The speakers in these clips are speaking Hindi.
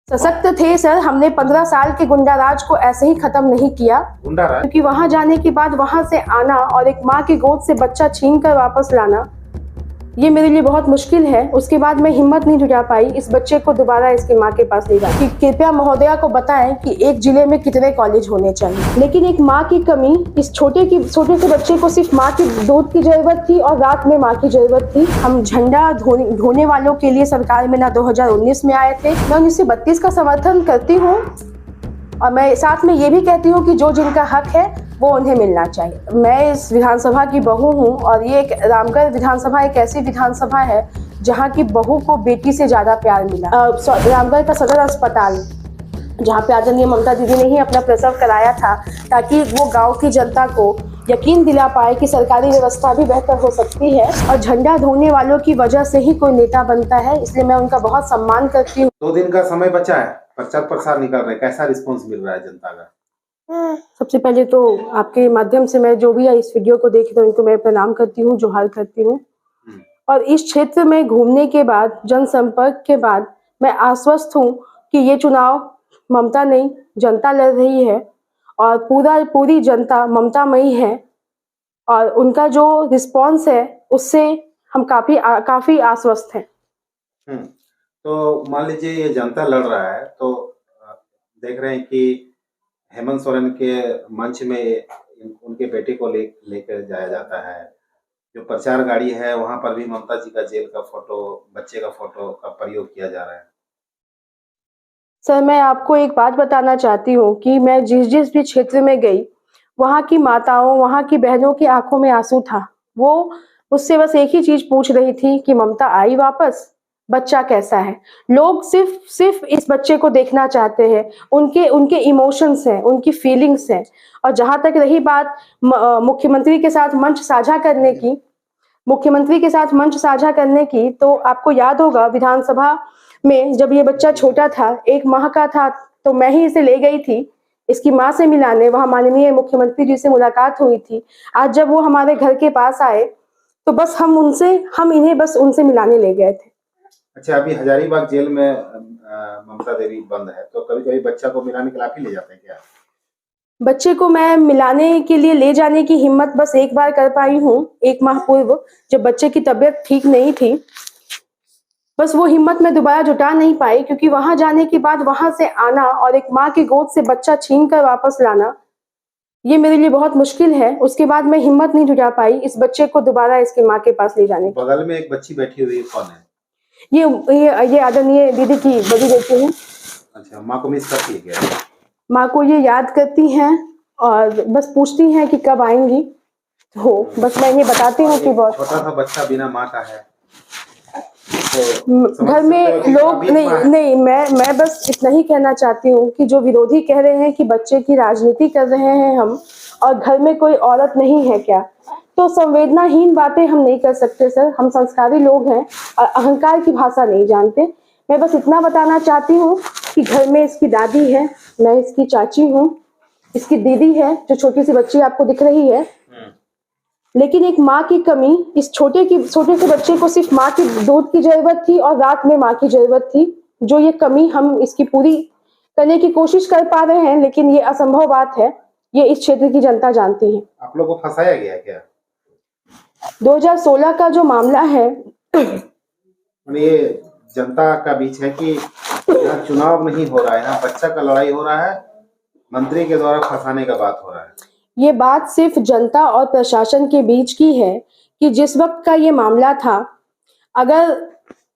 सशक्त थे सर। हमने 15 साल के गुंडाराज को ऐसे ही खत्म नहीं किया, क्योंकि वहां जाने के बाद वहां से आना और एक माँ की गोद से बच्चा छीन कर वापस लाना ये मेरे लिए बहुत मुश्किल है। उसके बाद मैं हिम्मत नहीं जुटा पाई इस बच्चे को दोबारा इसकी माँ के पास ले जाने की। कृपया महोदया को बताएं कि एक जिले में कितने कॉलेज होने चाहिए। लेकिन एक माँ की कमी, इस छोटे से बच्चे को सिर्फ माँ की दूध की जरूरत थी और रात में माँ की जरूरत थी। हम झंडा ढोने वालों के लिए सरकार में ना 2019 में आए थे। मैं 1932 का समर्थन करती हूँ और मैं साथ में ये भी कहती हूँ कि जो जिनका हक है वो उन्हें मिलना चाहिए। मैं इस विधानसभा की बहू हूँ और ये एक रामगढ़ विधानसभा एक ऐसी विधानसभा है जहाँ की बहू को बेटी से ज़्यादा प्यार मिला। रामगढ़ का सदर अस्पताल जहाँ पे आदरणीय ममता दीदी ने ही अपना प्रसव कराया था, ताकि वो गांव की जनता को यकीन दिला पाए कि सरकारी व्यवस्था भी बेहतर हो सकती है। और झंडा ढोने वालों की वजह से ही कोई नेता बनता है, इसलिए मैं उनका बहुत सम्मान करती हूँ। 2 दिन का समय बचा है, प्रचार प्रसार निकल रहा है, कैसा रिस्पांस मिल रहा है जनता का? सबसे पहले तो आपके माध्यम से मैं जो भी इस वीडियो को देख रहे हैं उनको मैं प्रणाम करती हूँ, जोहार करती हूँ। और इस क्षेत्र में घूमने के बाद, जनसंपर्क के बाद मैं आश्वस्त हूँ कि ये चुनाव ममता नहीं जनता लड़ रही है और पूरी जनता ममतामयी है और उनका जो रिस्पॉन्स है उससे हम काफी आश्वस्त हैं। तो मान लीजिए ये जनता लड़ रहा है तो देख रहे हैं कि हेमंत सोरेन के मंच में उनके बेटे को लेकर जाया जाता है। जो प्रचार गाड़ी है वहां पर भी ममता जी का जेल का फोटो, बच्चे का फोटो का प्रयोग किया जा रहा है। सर, मैं आपको एक बात बताना चाहती हूँ कि मैं जिस भी क्षेत्र में गई, वहाँ की माताओं, वहाँ की बहनों की आंखों में आंसू था। वो मुझसे बस एक ही चीज पूछ रही थी कि ममता आई वापस, बच्चा कैसा है। लोग सिर्फ इस बच्चे को देखना चाहते हैं, उनके इमोशंस हैं, उनकी फीलिंग्स हैं। और जहां तक रही बात मुख्यमंत्री के साथ मंच साझा करने की, तो आपको याद होगा विधानसभा में जब ये बच्चा छोटा था, 1 माह का था, तो मैं ही इसे ले गई थी इसकी माँ से मिलाने। वहां माननीय मुख्यमंत्री जी से मुलाकात हुई थी। आज जब वो हमारे घर के पास आए तो बस हम इन्हें बस उनसे मिलाने ले गए थे। अच्छा, अभी हजारीबाग जेल में ममता देवी बंद है, तो कभी-कभी बच्चा को मिलाने के लिए आप ही ले जाते हैं क्या? बच्चे को मैं मिलाने के लिए ले जाने की हिम्मत बस एक बार कर पाई हूँ, 1 माह पूर्व, जब बच्चे की तबीयत ठीक नहीं थी। बस वो हिम्मत मैं दोबारा जुटा नहीं पाई, क्योंकि वहां जाने के बाद वहां से आना और एक माँ की गोद से बच्चा छीन कर वापस लाना ये मेरे लिए बहुत मुश्किल है। उसके बाद मैं हिम्मत नहीं जुटा पाई इस बच्चे को दोबारा इसकी माँ के पास ले जाने की। बगल में एक बच्ची बैठी हुई है, कौन है? ये आदरणीय दीदी की बड़ी बेटी है। अच्छा, माँ को मिस करती है क्या? माँ को ये याद करती हैं और बस पूछती हैं कि कब आएंगी। हो बस मैं ये बताती हूँ कि बहुत छोटा सा बच्चा बिना माँ का है, तो घर में लोग नहीं मैं बस इतना ही कहना चाहती हूँ कि जो विरोधी कह रहे हैं कि बच्चे की राजनीति कर रहे हैं हम, और घर में कोई औरत नहीं है क्या, तो संवेदनाहीन बातें हम नहीं कर सकते सर। हम संस्कारी लोग हैं और अहंकार की भाषा नहीं जानते। मैं बस इतना बताना चाहती हूँ कि घर में इसकी दादी है, मैं इसकी चाची हूँ, इसकी दीदी है जो छोटी सी बच्ची आपको दिख रही है। लेकिन एक माँ की कमी, इस छोटे से बच्चे को सिर्फ माँ की दूध की जरूरत थी और रात में माँ की जरूरत थी। जो ये कमी हम इसकी पूरी करने की कोशिश कर पा रहे हैं, लेकिन ये असंभव बात है, ये इस क्षेत्र की जनता जानती है। आप लोग को फंसाया गया क्या? 2016 का जो मामला है, ये जनता का बीच है कि यहाँ चुनाव नहीं हो रहा है, यहाँ बच्चा का लड़ाई हो रहा है, मंत्री के द्वारा फंसाने का बात हो रहा है। ये बात सिर्फ जनता और प्रशासन के बीच की है कि जिस वक्त का ये मामला था, अगर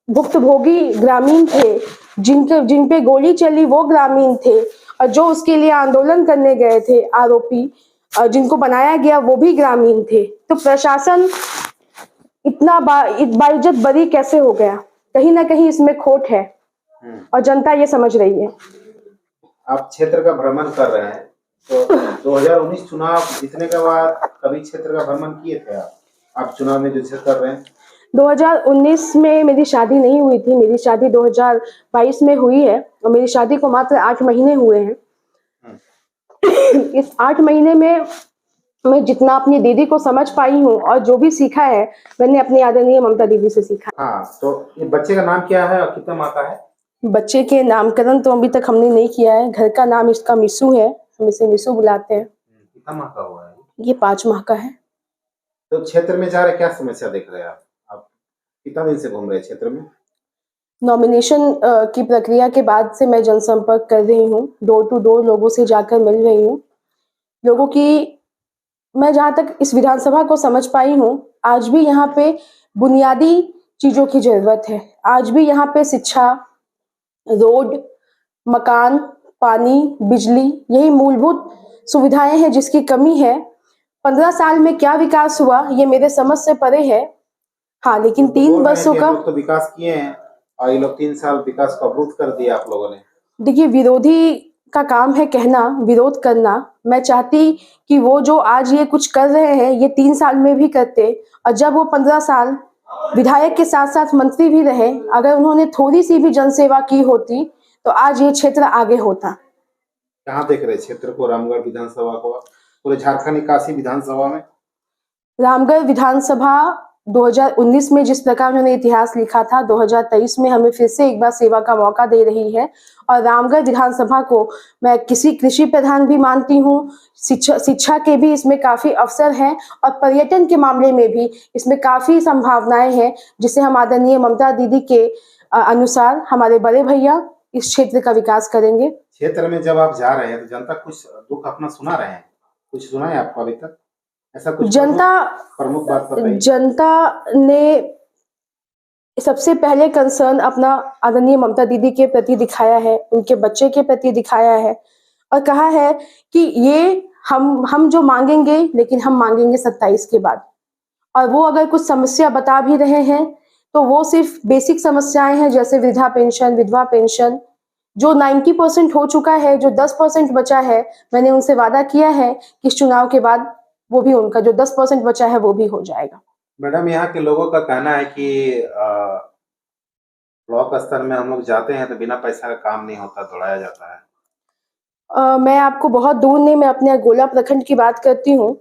भुक्तभोगी ग्रामीण थे, जिन पे गोली चली वो ग्रामीण थे, और जो उसके लिए आंदोलन करने गए थे आरोपी, जिनको बनाया गया वो भी ग्रामीण थे, तो प्रशासन इतना बाइज्जत बरी कैसे हो गया? कहीं ना कहीं इसमें खोट है और जनता ये समझ रही है। आप क्षेत्र का भ्रमण कर रहे हैं, तो 2019 चुनाव जीतने के बाद कभी क्षेत्र का भ्रमण किए थे आप चुनाव में जो कर रहे हैं? 2019 में मेरी शादी नहीं हुई थी। मेरी शादी 2022 में हुई है और मेरी शादी को मात्र 8 महीने हुए हैं। इस 8 महीने में मैं जितना अपनी दीदी को समझ पाई हूँ और जो भी सीखा है, मैंने अपनी आदरणीय ममता दीदी से सीखा। हाँ, तो ये बच्चे का नाम क्या है और कितना माह का है? बच्चे के नामकरण तो अभी तक हमने नहीं किया है। घर का नाम इसका मिसू है, हम इसे मिसू बुलाते हैं। कितना माह का हुआ है? ये 5 माह का है। तो क्षेत्र में जा रहे क्या समस्या देख रहे हैं आप कितना दिन से घूम रहे हैं क्षेत्र में? नॉमिनेशन की प्रक्रिया के बाद से मैं जनसंपर्क कर रही हूँ, डोर टू डोर लोगों से जाकर मिल रही हूँ। लोगों की मैं जहाँ तक इस विधानसभा को समझ पाई हूँ, आज भी यहाँ पे बुनियादी चीज़ों की ज़रूरत है। आज भी यहाँ पे शिक्षा, रोड, मकान, पानी, बिजली, यही मूलभूत सुविधाएं हैं जिसकी कमी है। 15 साल में क्या विकास हुआ ये मेरे समझ से परे है। हाँ, लेकिन तो 3 बोल रहे हैं वर्षों कि का हम लोग तो विकास किए हैं और ये लोग 3 साल विकास को अवरुद्ध कर दिया आप लोगों ने। देखिए, विरोधी का काम है कहना, विरोध करना। मैं चाहती कि वो जो आज ये कुछ कर रहे हैं, ये 3 साल में भी करते और जब वो 15 साल विधायक के साथ-साथ मंत्री भी रहे, अगर उन्होंने थोड़ी-सी भी जनसेवा की होती, तो आज ये क्षेत्र आगे होता। कहाँ देख रहे हैं क्षेत्र को, रामगढ़ विधानसभा को, पूरे झारखंड इक्यासी विधानसभा में? रामगढ़ विधानसभा 2019 में जिस प्रकार उन्होंने इतिहास लिखा था, 2023 में हमें फिर से एक बार सेवा का मौका दे रही है और रामगढ़ विधानसभा को मैं किसी कृषि प्रधान भी मानती हूँ, शिक्षा के भी इसमें काफ़ी अवसर हैं और पर्यटन के मामले में भी इसमें काफ़ी संभावनाएं हैं, जिसे हम आदरणीय ममता दीदी के अनुसार हमारे बड़े भैया इस क्षेत्र का विकास करेंगे। क्षेत्र में जब आप जा रहे हैं तो जनता कुछ दुख अपना सुना रहे हैं, कुछ सुना है आपको अभी तक? ऐसा कुछ प्रमुख बात बताइए। जनता ने सबसे पहले कंसर्न अपना आदरणीय ममता दीदी के प्रति दिखाया है, उनके बच्चे के प्रति दिखाया है और कहा है कि ये हम जो मांगेंगे, लेकिन हम मांगेंगे 27 के बाद। और वो अगर कुछ समस्या बता भी रहे हैं तो वो सिर्फ बेसिक समस्याएं हैं, जैसे वृद्धा पेंशन, विधवा पेंशन, जो 90% हो चुका है, जो 10% बचा है। मैंने उनसे वादा किया है कि इस चुनाव के बाद वो भी उनका जो 10% बचा है वो भी हो जाएगा। मैडम, यहाँ के लोगों का कहना है कि ब्लॉक स्तर में हम लोग जाते हैं तो बिना पैसा का काम नहीं होता, दौड़ाया जाता है। मैं आपको बहुत दूर नहीं, मैं अपने अगोला प्रखंड की बात करती हूँ।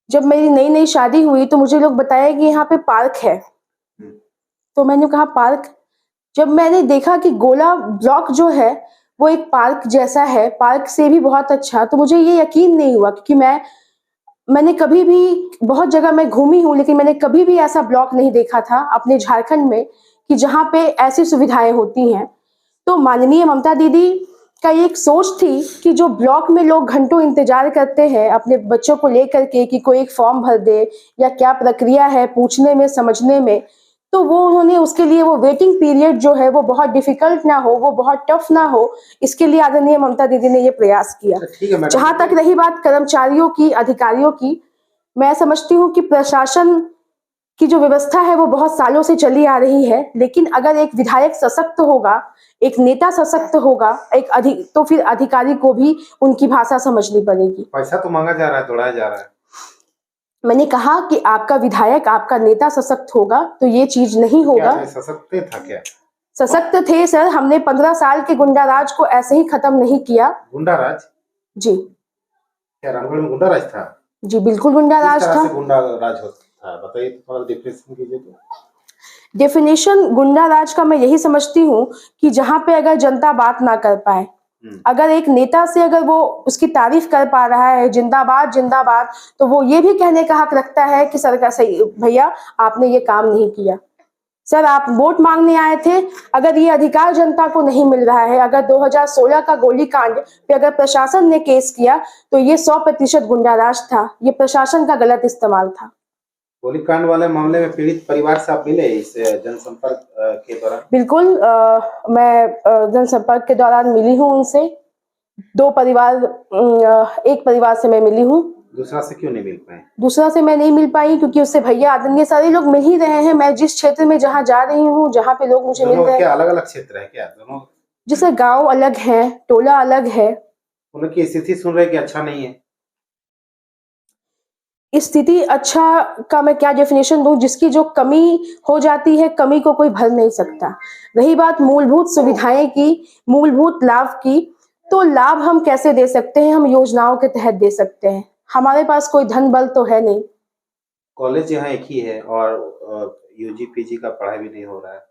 जब मेरी नई-नई शादी हुई तो मुझे लोग बताया कि यहाँ पे पार्क है। तो मैंने कहा पार्क? जब मैंने देखा कि गोला ब्लॉक जो है वो एक पार्क जैसा है, पार्क से भी बहुत अच्छा, तो मुझे ये यकीन नहीं हुआ क्योंकि मैंने कभी भी बहुत जगह मैं घूमी हूँ, लेकिन मैंने कभी भी ऐसा ब्लॉक नहीं देखा था अपने झारखंड में कि जहाँ पे ऐसी सुविधाएं होती हैं। तो माननीय ममता दीदी का ये एक सोच थी कि जो ब्लॉक में लोग घंटों इंतजार करते हैं अपने बच्चों को लेकर के कि कोई एक फॉर्म भर दे या क्या प्रक्रिया है पूछने में, समझने में, तो वो उन्होंने उसके लिए वो वेटिंग पीरियड जो है वो बहुत डिफिकल्ट ना हो, वो बहुत टफ ना हो, इसके लिए आदरणीय ममता दीदी ने ये प्रयास किया। ठीक है मैडम। जहां तक रही बात कर्मचारियों की, अधिकारियों की, मैं समझती हूँ कि प्रशासन की जो व्यवस्था है वो बहुत सालों से चली आ रही है, लेकिन अगर एक विधायक सशक्त होगा, एक नेता सशक्त होगा, तो फिर अधिकारी को भी उनकी भाषा समझनी पड़ेगी। पैसा तो मांगा जा रहा है, दौड़ाया जा रहा है। मैंने कहा कि आपका विधायक, आपका नेता सशक्त होगा तो ये चीज नहीं होगा। सशक्त था क्या? सशक्त थे सर, हमने 15 साल के गुंडाराज को ऐसे ही खत्म नहीं किया। गुंडाराज? जी। क्या रामगढ़ में गुंडाराज था? जी बिल्कुल गुंडाराज था। गुंडाराज था बताइए, थोड़ा डिफरेंशिएशन कीजिए तो। डेफिनेशन गुंडाराज का मैं यही समझती हूँ कि जहां पे अगर जनता बात ना कर पाए, अगर एक नेता से अगर वो उसकी तारीफ कर पा रहा है, जिंदाबाद जिंदाबाद, तो वो ये भी कहने का हक रखता है कि सरकार सही भैया आपने ये काम नहीं किया। सर आप वोट मांगने आए थे, अगर ये अधिकार जनता को नहीं मिल रहा है, अगर 2016 का गोलीकांड पे अगर प्रशासन ने केस किया तो ये 100% गुंडाराज था, ये प्रशासन का गलत इस्तेमाल था। गोलीकांड वाले मामले में पीड़ित परिवार से आप मिले इस जनसंपर्क के दौरान? बिल्कुल, मैं जनसंपर्क के दौरान मिली हूँ उनसे। एक परिवार से मैं मिली हूँ। दूसरा से क्यों नहीं मिल पाए? दूसरा से मैं नहीं मिल पाई क्योंकि उससे भैया आदरणीय सारे लोग मिल ही रहे हैं। मैं जिस क्षेत्र में जहाँ जा रही हूँ, जहाँ पे लोग मुझे मिल रहे हैं। क्या अलग अलग क्षेत्र है क्या दोनों? जैसे गांव अलग है, टोला अलग है। उनकी स्थिति सुन रहे कि अच्छा नहीं है। स्थिति अच्छा का मैं क्या डेफिनेशन दूं, जिसकी जो कमी हो जाती है, कमी को कोई भर नहीं सकता। रही बात मूलभूत सुविधाएं की, मूलभूत लाभ की, तो लाभ हम कैसे दे सकते हैं? हम योजनाओं के तहत दे सकते हैं। हमारे पास कोई धन बल तो है नहीं। कॉलेज यहाँ एक ही है और यूजी पीजी का पढ़ाई भी नहीं हो रहा है।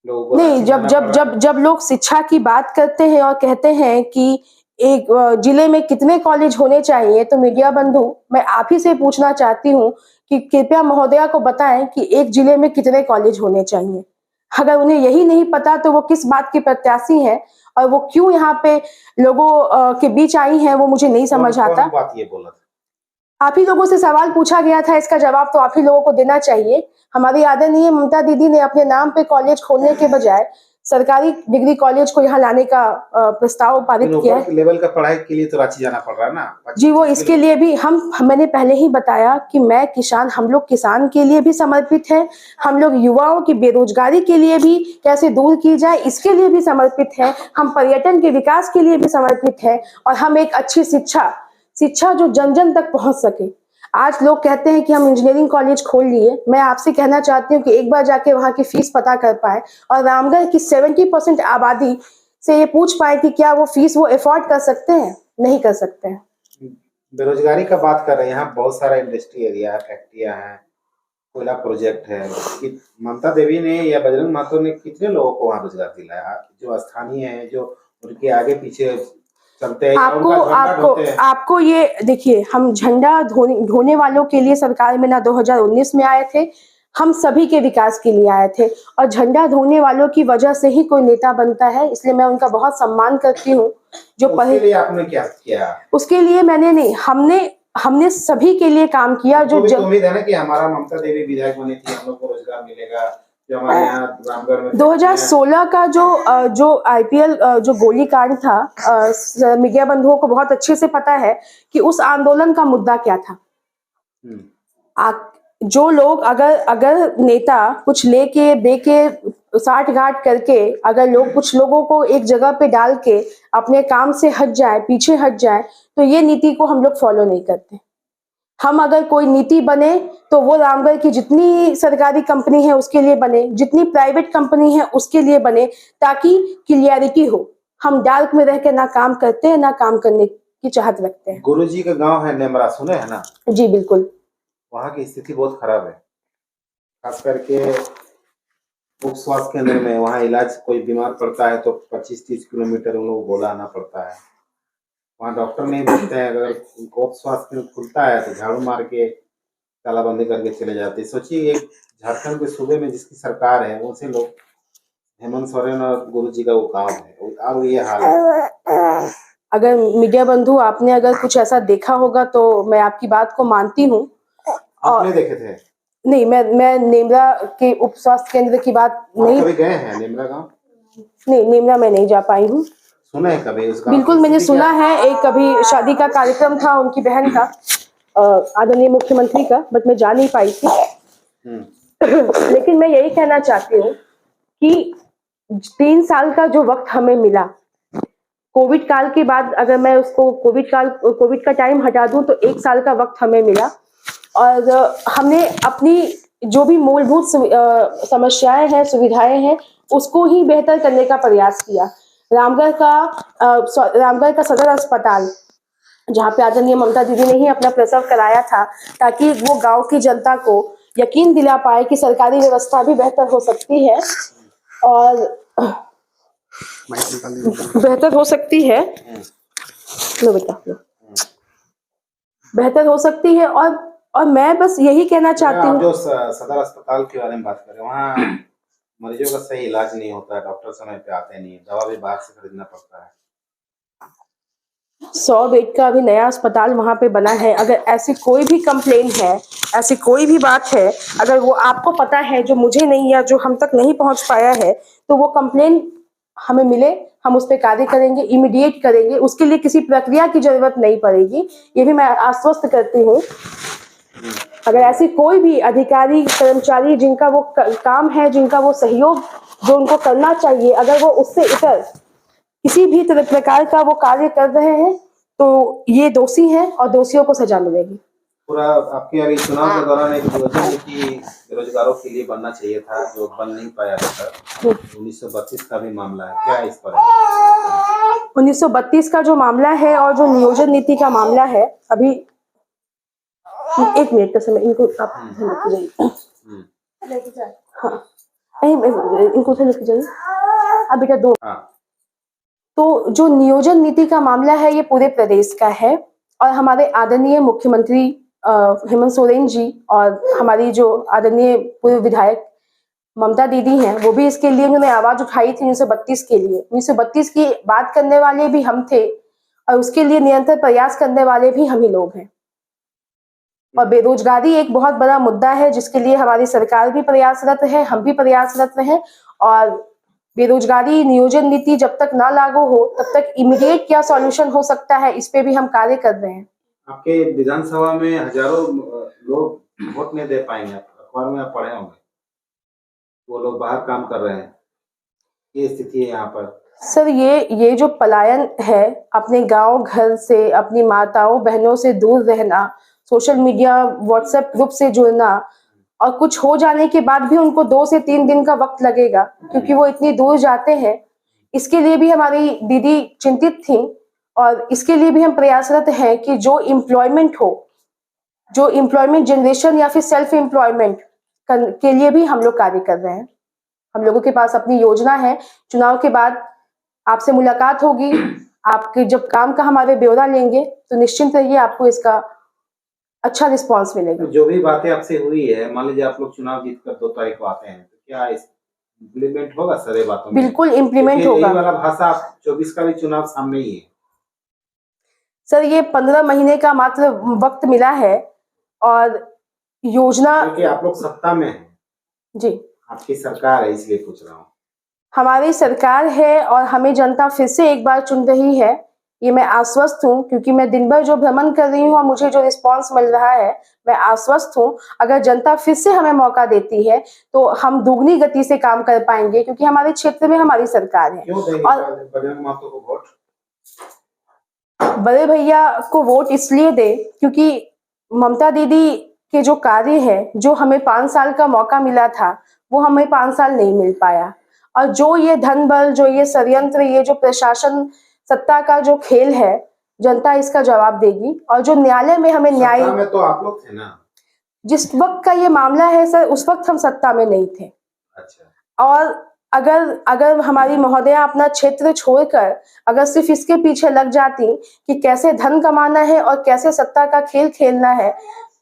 लोगों को नहीं, रांची जब जाना जब पड़ रहा जब जब लोग शिक्षा की बात करते हैं और कहते हैं कि एक जिले में कितने कॉलेज होने चाहिए, तो मीडिया बंधु, मैं आप ही से पूछना चाहती हूँ कि कृपया महोदया को बताएं कि एक जिले में कितने कॉलेज होने चाहिए। अगर उन्हें यही नहीं पता तो वो किस बात की प्रत्याशी हैं और वो क्यों यहाँ पे लोगों के बीच आई हैं, वो मुझे नहीं समझ कौन आता। बात ये बोला था? आप ही लोगों से सवाल पूछा गया था, इसका जवाब तो आप ही लोगों को देना चाहिए। हमारी आदरणीय ममता दीदी ने अपने नाम पे कॉलेज खोलने के बजाय सरकारी डिग्री कॉलेज को यहाँ लाने का प्रस्ताव पारित लेकिन किया ऊपर है। के लेवल का पढ़ाई के लिए तो रांची जाना पड़ रहा है ना। जी, वो 25-30 इसके लिए भी मैंने पहले ही बताया कि मैं किसान, हम लोग किसान के लिए भी समर्पित हैं। हम लोग युवाओं की बेरोजगारी के लिए भी कैसे दूर की जाए इसके लिए भी समर्पित हैं। हम पर्यटन के विकास के लिए भी समर्पित हैं और हम एक अच्छी शिक्षा जो जन जन तक पहुंच सके। आज लोग कहते हैं कि हम इंजीनियरिंग कॉलेज खोल लिए। मैं आपसे कहना चाहती हूँ कि एक बार जाके वहां की फीस पता कर पाए और रामगढ़ की 70% आबादी से ये पूछ पाए कि क्या वो फीस वो अफोर्ड कर सकते हैं। नहीं कर सकते हैं। बेरोजगारी का बात कर रहे हैं, यहाँ बहुत सारा इंडस्ट्री एरिया है, फैक्ट्रियां हैं, कोयला प्रोजेक्ट है कि ममता देवी ने या बजरंग महतो ने कितने लोगों को वहाँ रोजगार दिलाया, जो स्थानीय है, जो उनके आगे पीछे चलते हैं, आपको ये देखिए, हम झंडा ढोने वालों के लिए सरकार में ना 2019 में आए थे, हम सभी के विकास के लिए आए थे और झंडा ढोने वालों की वजह से ही कोई नेता बनता है, इसलिए मैं उनका बहुत सम्मान करती हूँ। जो उसके लिए आपने क्या किया? उसके लिए मैंने नहीं, हमने सभी के लिए काम किया। जो उम्मीद है ना कि हमारा ममता देवी विधायक बनी थी, हम लोग को रोजगार मिलेगा। जो हमारे यहाँ रामगढ़ में 2016 का जो आईपीएल जो गोलीकांड था, मीडिया बंधुओं को बहुत अच्छे से पता है कि उस आंदोलन का मुद्दा क्या था। जो लोग अगर नेता कुछ लेके देके साठ गांठ करके, अगर लोग कुछ लोगों को एक जगह पे डाल के अपने काम से हट जाए, पीछे हट जाए, तो ये नीति को हम लोग फॉलो नहीं करते। हम अगर कोई नीति बने तो वो रामगढ़ की जितनी सरकारी कंपनी है उसके लिए बने, जितनी प्राइवेट कंपनी है उसके लिए बने, ताकि क्लियरिटी हो। हम डार्क में रह के ना काम करते हैं, ना काम करने की चाहत रखते हैं। गुरुजी का गांव है नेमरा, सुने है ना? जी बिल्कुल। वहाँ की स्थिति बहुत खराब है, खास करके उप स्वास्थ्य केंद्र में। वहाँ इलाज, कोई बीमार पड़ता है तो 25-30 किलोमीटर उन लोगों को आना पड़ता है। वहाँ डॉक्टर नहीं मिलते हैं। अगर उप स्वास्थ्य केंद्र खुलता है तो झाड़ू मार के तालाबंदी करके चले जाते हैं। सोचिए, एक झारखंड के सूबे में जिसकी सरकार है, उनसे लोग, हेमंत सोरेन और गुरुजी का वो गाँव है और ये हाल है। अगर मीडिया बंधु आपने अगर कुछ ऐसा देखा होगा तो मैं आपकी बात को मानती हूँ। आपने देखे थे? नहीं, मैं नेमरा के उप स्वास्थ्य केंद्र की बात नहीं। कभी गए हैं नेमरा गाँव? नहीं, नेमरा मैं नहीं जा पाई हूँ। सुना है कभी उस गाँव? बिल्कुल मैंने सुना है, एक कभी शादी का कार्यक्रम था उनकी बहन का, आदरणीय मुख्यमंत्री का, बट मैं जा नहीं पाई थी। लेकिन मैं यही कहना चाहती हूँ कि 3 साल का जो वक्त हमें मिला, कोविड काल के बाद अगर मैं उसको कोविड का टाइम हटा दूं तो 1 साल का वक्त हमें मिला और हमने अपनी जो भी मूलभूत समस्याएं हैं, सुविधाएं हैं, उसको ही बेहतर करने का प्रयास किया। रामगढ़ का सदर अस्पताल, जहाँ पे आदरणीय ममता दीदी ने ही अपना प्रसव कराया था, ताकि वो गांव की जनता को यकीन दिला पाए कि सरकारी व्यवस्था भी बेहतर हो सकती है और बेहतर हो सकती है। लो बेटा, बेहतर हो सकती है और मैं बस यही कहना चाहती हूँ। जो सदर अस्पताल के बारे में बात करें, वहाँ मरीजों का सही इलाज नहीं होता है, डॉक्टर समय पे आते नहीं, दवा भी बाहर से खरीदना पड़ता है। 100 बेड का अभी नया अस्पताल वहां पे बना है। अगर ऐसी कोई भी कंप्लेन है, ऐसी कोई भी बात है, अगर वो आपको पता है जो मुझे नहीं या जो हम तक नहीं पहुंच पाया है, तो वो कंप्लेन हमें मिले, हम उस पर कार्य करेंगे, इमीडिएट करेंगे। उसके लिए किसी प्रक्रिया की जरूरत नहीं पड़ेगी, ये भी मैं आश्वस्त करती हूँ। अगर ऐसी कोई भी अधिकारी, कर्मचारी जिनका वो काम है, जिनका वो सहयोग जो उनको करना चाहिए, अगर वो उससे इतर किसी भी प्रकार का वो कार्य कर रहे हैं तो ये दोषी हैं और दोषियों को सजा मिलेगी। पूरा आपके अभी चुनाव के दौरान एक योजना की बेरोजगारों के लिए बनना चाहिए था, जो बन नहीं पाया था। 1932 का भी मामला है, क्या इस पर है? 1932 का जो मामला है और जो नियोजन नीति का मामला है, अभी 1 मिनट का समय इनको आप हाँ, इनको उधर लेके जाइए। अब बेटा दो। हाँ तो जो नियोजन नीति का मामला है ये पूरे प्रदेश का है और हमारे आदरणीय मुख्यमंत्री हेमंत सोरेन जी और हमारी जो आदरणीय पूर्व विधायक ममता दीदी हैं वो भी इसके लिए उन्होंने आवाज उठाई थी 1932 के लिए। 1932 की बात करने वाले भी हम थे और उसके लिए निरंतर प्रयास करने वाले भी हम ही लोग हैं। और बेरोजगारी एक बहुत बड़ा मुद्दा है जिसके लिए हमारी सरकार भी प्रयासरत है, हम भी प्रयासरत हैं। और बेरोजगारी नियोजन नीति जब तक ना लागू हो तब तक इमीडिएट क्या सॉल्यूशन हो सकता है इस पे भी हम कार्य कर रहे हैं। आपके विधानसभा में हजारों लोग वोट नहीं दे पाएंगे, अखबार में आप पढ़े होंगे, वो लोग बाहर काम कर रहे हैं, ये स्थिति है यहाँ पर। सर ये जो पलायन है अपने गांव घर से, अपनी माताओं बहनों से दूर रहना, सोशल मीडिया व्हाट्सएप ग्रुप से जुड़ना और कुछ हो जाने के बाद भी उनको 2 से 3 दिन का वक्त लगेगा क्योंकि वो इतनी दूर जाते हैं। इसके लिए भी हमारी दीदी चिंतित थी और इसके लिए भी हम प्रयासरत हैं कि जो एम्प्लॉयमेंट हो, जो एम्प्लॉयमेंट जनरेशन या फिर सेल्फ एम्प्लॉयमेंट के लिए भी हम लोग कार्य कर रहे हैं। हम लोगों के पास अपनी योजना है। चुनाव के बाद आपसे मुलाकात होगी, आपके जब काम का हमारे ब्यौरा लेंगे तो निश्चिंत रहिए आपको इसका अच्छा रिस्पांस मिलेगा। जो भी बातें आपसे हुई है, मान लीजिए आप लोग चुनाव जीत कर 2 तारीख को आते हैं तो क्या इम्प्लीमेंट होगा सर ये बातों में? बिल्कुल इम्प्लीमेंट होगा। यही वाला भाषा 24 का भी चुनाव सामने ही है। सर ये 15 महीने का मात्र वक्त मिला है और योजना, क्योंकि आप लोग सत्ता में हैं जी, आपकी सरकार है इसलिए पूछ रहा हूँ। हमारी सरकार है और हमें जनता फिर से एक बार चुन रही है, ये मैं आश्वस्त हूँ क्योंकि मैं दिन भर जो भ्रमण कर रही हूँ और मुझे जो रिस्पांस मिल रहा है मैं आश्वस्त हूँ। अगर जनता फिर से हमें मौका देती है तो हम दुगनी गति से काम कर पाएंगे क्योंकि हमारे क्षेत्र में हमारी सरकार है। क्यों देंगे और बजरंग महतो को वोट? बड़े भैया को वोट इसलिए दे क्योंकि ममता दीदी के जो कार्य है, जो हमें 5 साल का मौका मिला था वो हमें 5 साल नहीं मिल पाया। और जो ये धन बल, जो ये षड्यंत्र, ये जो प्रशासन सत्ता का जो खेल है, जनता इसका जवाब देगी। और जो न्यायालय में हमें न्याय, सत्ता में तो आप लोग थे ना? जिस वक्त का ये मामला है सर उस वक्त हम सत्ता में नहीं थे। अच्छा। और अगर हमारी महोदया अपना क्षेत्र छोड़कर अगर सिर्फ इसके पीछे लग जाती कि कैसे धन कमाना है और कैसे सत्ता का खेल खेलना है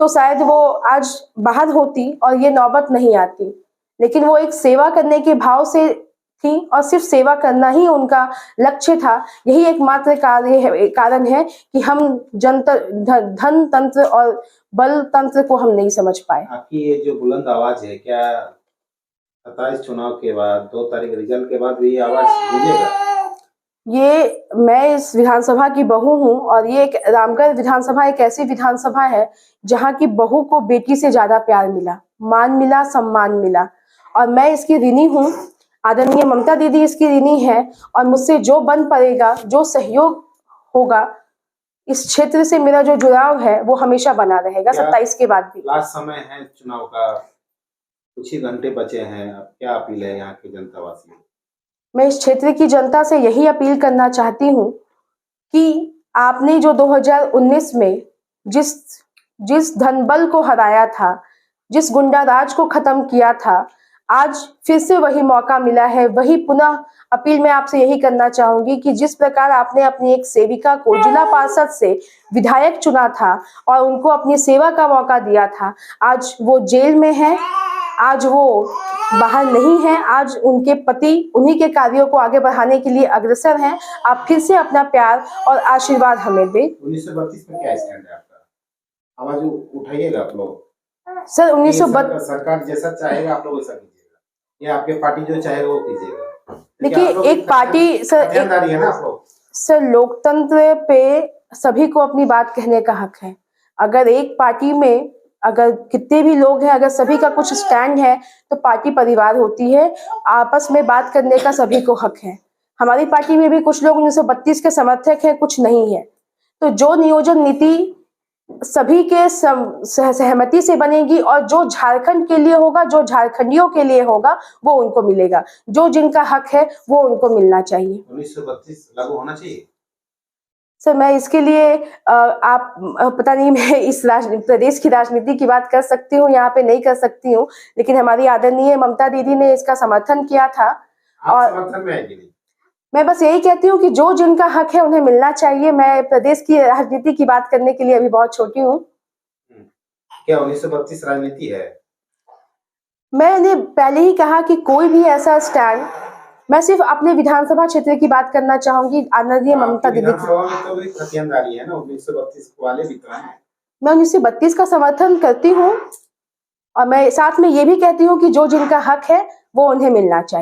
तो शायद वो आज बाहर होती और ये नौबत नहीं आती। लेकिन वो एक सेवा करने के भाव से थी और सिर्फ सेवा करना ही उनका लक्ष्य था। यही एकमात्र कारण है कि हम धन तंत्र और बल तंत्र को हम नहीं समझ पाए। आपकी ये जो बुलंद आवाज है, क्या 27 चुनाव के बाद 2 तारीख रिजल्ट के बाद भी ये आवाज गूंजेगा? ये मैं इस विधानसभा की बहू हूँ और ये एक रामगढ़ विधानसभा एक ऐसी विधानसभा है जहाँ की बहू को बेटी से ज्यादा प्यार मिला, मान मिला, सम्मान मिला और मैं इसकी ऋणी हूँ। आदरणीय ममता दीदी इसकी ऋणी है और मुझसे जो बन पड़ेगा, जो सहयोग होगा, इस क्षेत्र से मेरा जो जुड़ाव है वो हमेशा बना रहेगा 27 के बाद भी। लास्ट समय है चुनाव का, कुछ ही घंटे बचे हैं, अब क्या अपील है यहाँ के जनता वासियों? मैं इस क्षेत्र की जनता से यही अपील करना चाहती हूँ कि आपने जो 2019 में जिस धनबल को हराया था, जिस गुंडा राज को खत्म किया था, आज फिर से वही मौका मिला है। वही पुनः अपील मैं आपसे यही करना चाहूंगी कि जिस प्रकार आपने अपनी एक सेविका को जिला पार्षद से विधायक चुना था और उनको अपनी सेवा का मौका दिया था, आज वो जेल में है, आज वो बाहर नहीं है, आज उनके पति उन्हीं के कार्यों को आगे बढ़ाने के लिए अग्रसर हैं। आप फिर से अपना प्यार और आशीर्वाद हमें दें। 1932 में क्या स्टैंड है आपका? आवाज उठाइएगा आप लोग। सर 1932 सरकार जैसा चाहेगा आप लोग वैसा कीजिएगा, या आपके पार्टी जो चाहेगा वो कीजिएगा। देखिए एक पार्टी सर लोकतंत्र पे सभी को अपनी बात कहने का हक है। अगर एक पार्टी में अगर कितने भी लोग हैं, अगर सभी का कुछ स्टैंड है तो पार्टी परिवार होती है, आपस में बात करने का सभी को हक है। हमारी पार्टी में भी कुछ लोग 1932 के समर्थक हैं, कुछ नहीं है। तो जो नियोजन नीति सभी के सहमति से बनेगी और जो झारखंड के लिए होगा, जो झारखंडियों के लिए होगा वो उनको मिलेगा। जो जिनका हक है वो उनको मिलना चाहिए। 1932 लागू होना चाहिए सर मैं इसके लिए आप पता नहीं मैं इस प्रदेश की राजनीति की बात कर सकती हूँ, यहाँ पे नहीं कर सकती हूँ, लेकिन हमारी आदरणीय ममता दीदी ने इसका समर्थन किया था। आप और समर्थन में है कि नहीं? मैं बस यही कहती हूँ कि जो जिनका हक है उन्हें मिलना चाहिए। मैं प्रदेश की राजनीति की बात करने के लिए अभी बहुत छोटी हूँ। क्या 1932 राजनीति है? मैंने पहले ही कहा कि कोई भी ऐसा स्टैंड, मैं सिर्फ अपने विधानसभा क्षेत्र की बात करना चाहूंगी। आदरणीय ममता दीदी विधानसभा में तो भी खतियानदारी है ना, 1932 वाले भी तो हैं। मैं 1932 का समर्थन करती हूँ और मैं साथ में ये भी कहती हूँ कि जो जिनका हक है वो उन्हें मिलना चाहिए।